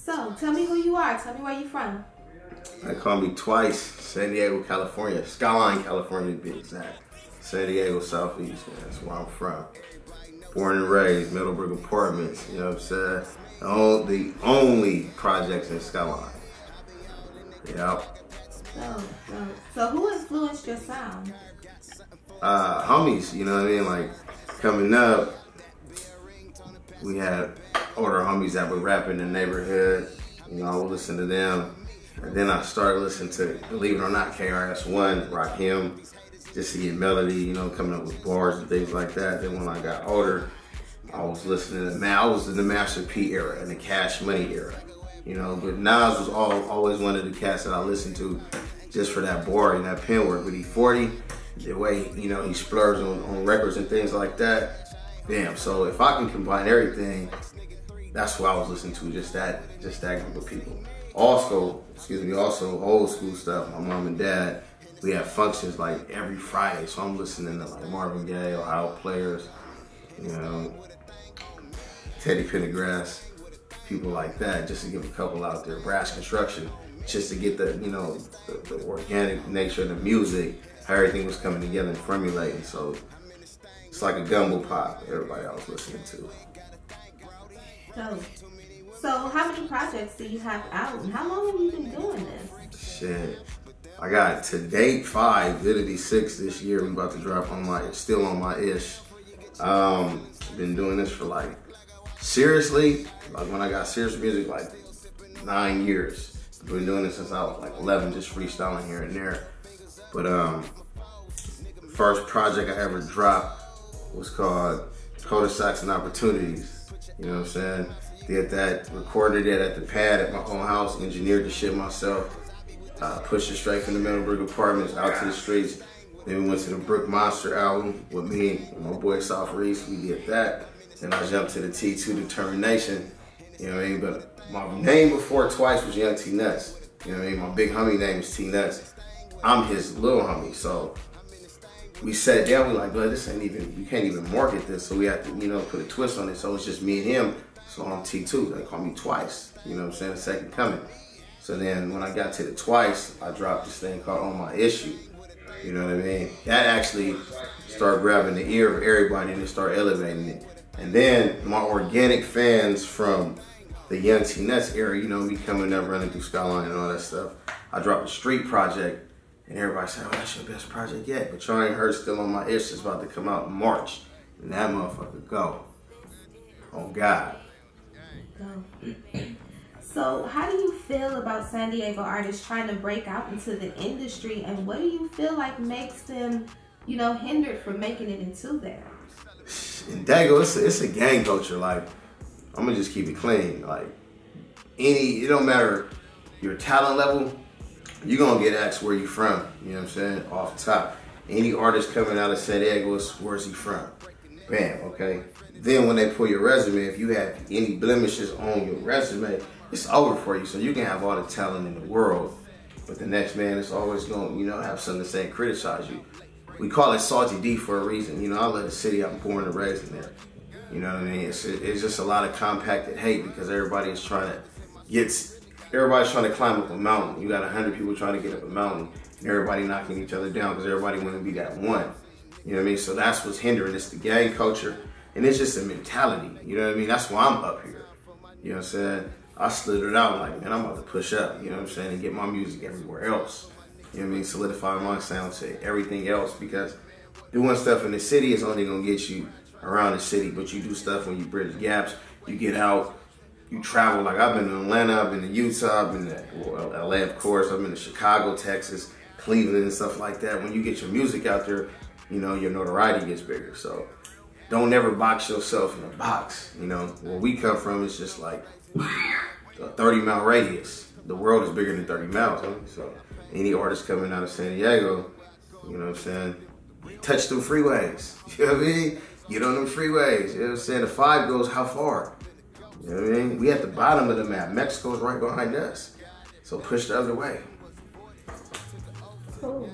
So, tell me who you are. Tell me where you from. They call me Twice, San Diego, California. Skyline, California to be exact. San Diego, Southeast, man. That's where I'm from. Born and raised, Middleburg Apartments, you know what I'm saying? The only projects in Skyline. Yep. So who influenced your sound? Homies, you know what I mean? Like, coming up, we had older homies that would rap in the neighborhood. You know, I would listen to them. And then I started listening to, believe it or not, KRS-One, Rakim, just to get melody, you know, coming up with bars and things like that. Then when I got older, I was listening to, I was in the Master P era and the Cash Money era, you know, but Nas was always one of the cats that I listened to just for that bar and that pen work. But E40, the way, you know, he splurged on records and things like that, damn. So if I can combine everything, that's what I was listening to, just that group of people. Also old school stuff. My mom and dad, we have functions like every Friday, so I'm listening to like Marvin Gaye, Ohio Players, you know, Teddy Pendergrass, people like that, just to give a couple out there. Brass Construction, just to get the, you know, the organic nature of the music, how everything was coming together and formulating. So it's like a gumbo pop, everybody I was listening to. So how many projects do you have out, and how long have you been doing this? Shit, I got to date 5, it'll be 6 this year. We about to drop on my, still on my ish. Been doing this for like, seriously, like when I got serious music, like 9 years. I've been doing this since I was like 11, just freestyling here and there. But first project I ever dropped was called Cul-de-sacs and Opportunities. You know what I'm saying? Did that, recorded it at the pad at my own house, engineered the shit myself, pushed it straight from the Middleburg Apartments out to the streets. Then we went to the Brook Monster album with me and my boy South Reese. We did that. Then I jumped to the T2 Determination. You know what I mean? But my name before Twice was Young T Nuts. You know what I mean? My big homie name is T Nuts. I'm his little homie. So we sat down, we like, bro, this ain't even, you can't even market this. So we had to, you know, put a twist on it. So it's just me and him. So I'm T2, they call me Twice. You know what I'm saying? The second coming. So then when I got to the Twice, I dropped this thing called On My Issue. You know what I mean? That actually started grabbing the ear of everybody and it started elevating it. And then my organic fans from the Young T Nuts era, you know, me coming up, running through Skyline and all that stuff. I dropped a street project and everybody said, oh, that's your best project yet. But y'all ain't heard Still On My Ish. It's about to come out in March. And that motherfucker go. Oh God. So how do you feel about San Diego artists trying to break out into the industry, and what do you feel like makes them, you know, hindered from making it into there? In Dago, it's a gang culture. Like, I'm gonna just keep it clean. Like, it don't matter your talent level, you're gonna get asked where you from. You know what I'm saying? Off the top. Any artist coming out of San Diego, where's he from? Bam, okay. Then when they pull your resume, if you have any blemishes on your resume, it's over for you. So you can have all the talent in the world, but the next man is always going to, you know, have something to say and criticize you. We call it Salty D for a reason. You know, I love the city I'm born and raised in there. You know what I mean? It's just a lot of compacted hate because everybody's trying to climb up a mountain. You got 100 people trying to get up a mountain and everybody knocking each other down because everybody want to be that one. You know what I mean? So that's what's hindering. It's the gang culture. And it's just a mentality, you know what I mean? That's why I'm up here. You know what I'm saying? I slid it out like, man, I'm about to push up, you know what I'm saying? And get my music everywhere else. You know what I mean? Solidify my sound to everything else, because doing stuff in the city is only gonna get you around the city, but you do stuff when you bridge gaps, you get out, you travel. Like I've been to Atlanta, I've been to Utah, I've been to LA, of course, I've been to Chicago, Texas, Cleveland and stuff like that. When you get your music out there, you know, your notoriety gets bigger. So don't ever box yourself in a box. You know, where we come from, it's just like a 30-mile radius. The world is bigger than 30 miles, huh? So any artist coming out of San Diego, you know what I'm saying, touch them freeways. You know what I mean? Get on them freeways. You know what I'm saying? The 5 goes how far? You know what I mean? We at the bottom of the map. Mexico's right behind us. So push the other way. Cool.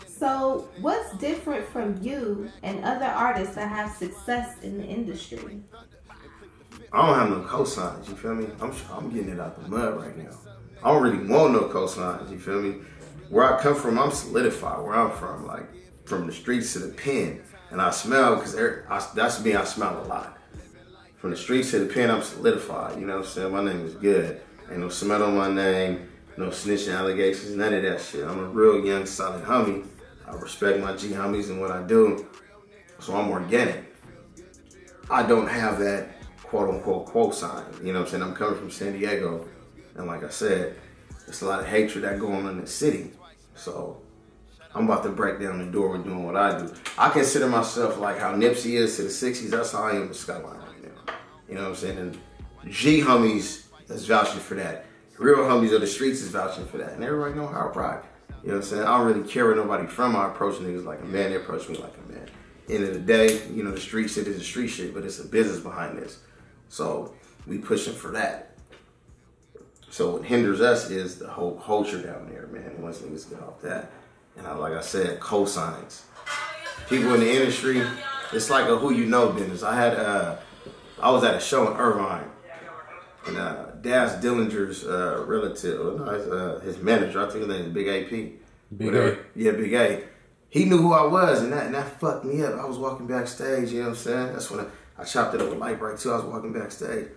So what's different from you and other artists that have success in the industry? I don't have no cosigns, you feel me? I'm getting it out the mud right now. I don't really want no cosigns, you feel me? Where I come from, I'm solidified. Where I'm from, like from the streets to the pen. And I smell, because that's me, I smell a lot. From the streets to the pen, I'm solidified, you know what I'm saying? My name is good. Ain't no smell on my name, no snitching allegations, none of that shit. I'm a real young, solid homie. I respect my G homies and what I do, so I'm organic. I don't have that quote-unquote quote sign, you know what I'm saying? I'm coming from San Diego, and like I said, there's a lot of hatred that going on in the city. So I'm about to break down the door with doing what I do. I consider myself like how Nipsey is to the 60s, that's how I am with Skyline right now. You know what I'm saying? And G homies is vouching for that. Real homies of the streets is vouching for that. And everybody know how I ride. You know what I'm saying? I don't really care where nobody from. I approach niggas like a man, they approach me like a man. End of the day, you know, the street shit is the street shit, but it's a business behind this. So we pushing for that. So what hinders us is the whole culture down there, man. Once niggas get off that. And like I said, cosigns. People in the industry, it's like a who you know business. I was at a show in Irvine, and Daz Dillinger's relative, his manager, I think his name is Big AP. Big A. Yeah, Big A. He knew who I was, and that fucked me up. I was walking backstage, you know what I'm saying? That's when I chopped it up with Light Bright too. I was walking backstage.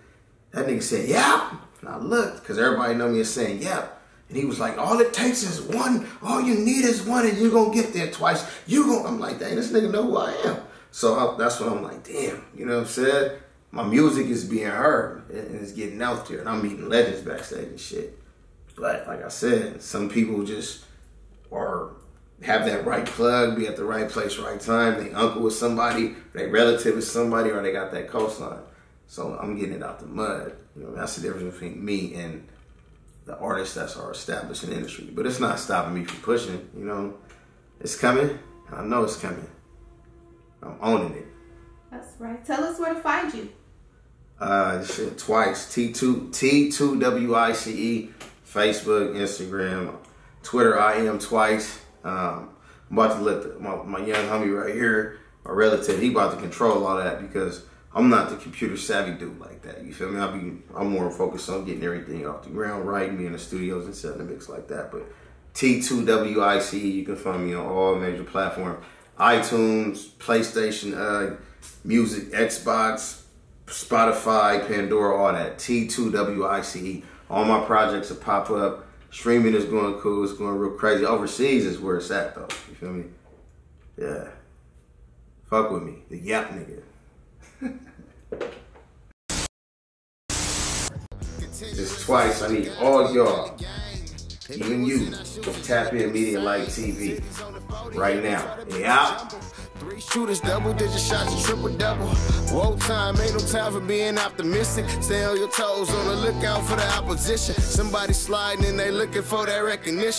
That nigga said, "Yep." And I looked, because everybody know me as saying, "Yep." And he was like, "All it takes is one. All you need is one, and you're going to get there twice. I'm like, dang, this nigga know who I am. So that's when I'm like, damn, you know what I'm saying? My music is being heard, and it's getting out there, and I'm meeting legends backstage and shit. But like I said, some people just have that right plug, be at the right place, right time. They uncle is somebody, they relative is somebody, or they got that coastline. So I'm getting it out the mud. You know, that's the difference between me and the artists that are established in the industry. But it's not stopping me from pushing, you know. It's coming. I know it's coming. I'm owning it. That's right. Tell us where to find you. Shit, Twice. T2WiCE. Facebook, Instagram, Twitter, I am Twice. I'm about to let my young homie right here, my relative, he about to control all that because I'm not the computer savvy dude like that. You feel me? I'm more focused on getting everything off the ground, right? Me in the studios and setting the mix like that. But T2WiCE, you can find me on all major platforms. iTunes, PlayStation, Music, Xbox, Spotify, Pandora, all that. T2WiCE. All my projects will pop up. Streaming is going cool. It's going real crazy. Overseas is where it's at, though. You feel me? Yeah. Fuck with me. The Yap nigga. Just Twice. I need all y'all, even you, to tap in Media Light TV right now. Yeah. 3 shooters, double-digit shots, triple-double. Woe time, ain't no time for being optimistic. Stay on your toes, on the lookout for the opposition. Somebody sliding and they looking for that recognition.